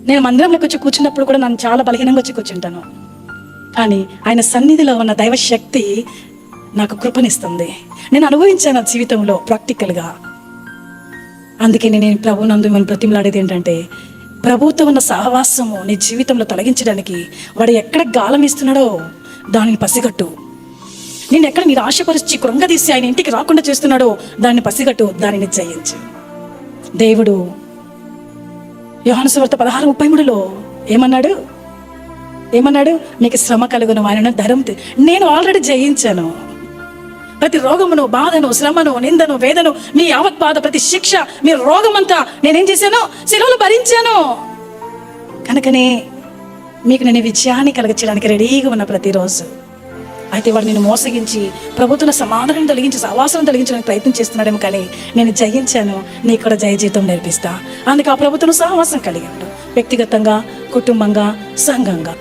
నేను మందిరంలోకి వచ్చి కూర్చున్నప్పుడు కూడా నన్ను చాలా బలహీనంగా వచ్చి కూర్చుంటాను. కానీ ఆయన సన్నిధిలో ఉన్న దైవశక్తి నాకు కృపనిస్తుంది. నేను అనుభవించాను జీవితంలో ప్రాక్టికల్గా. అందుకే నేను ప్రభునందు మిమ్మల్ని బ్రతిమలాడేది ఏంటంటే, ప్రభుతో ఉన్న సహవాసము నీ జీవితంలో తొలగించడానికి వాడు ఎక్కడ గాలం ఇస్తున్నాడో దానిని పసిగట్టు. నేను ఎక్కడ నిరాశపరిచి కృంగదీసి ఆయన ఇంటికి రాకుండా చేస్తున్నాడో దాన్ని పసిగట్టు, దానిని జయించు. దేవుడు యోహాను సువార్త 16:33 ఏమన్నాడు? మీకు శ్రమ కలుగును, ఆయన ధరం. నేను ఆల్రెడీ జయించాను. ప్రతి రోగమును, బాధను, శ్రమను, నిందను, వేదను, మీ యావత్ బాధ, ప్రతి శిక్ష, మీ రోగమంతా నేనేం చేశాను? శిలువలో భరించాను. కనుకనే మీకు నేను విజయాన్ని కలిగించడానికి రెడీగా ఉన్న ప్రతిరోజు. అయితే వాడు నేను మోసగించి ప్రభుత్వం సమాధానం తొలగించి సహవాసం తొలగించడానికి ప్రయత్నం చేస్తున్నాడేమో, కానీ నేను జయించాను. నీకు కూడా జయ జీవితం నేర్పిస్తా. అందుకే ఆ ప్రభుత్వం సహవాసం కలిగి ఉండు, వ్యక్తిగతంగా, కుటుంబంగా, సంఘంగా.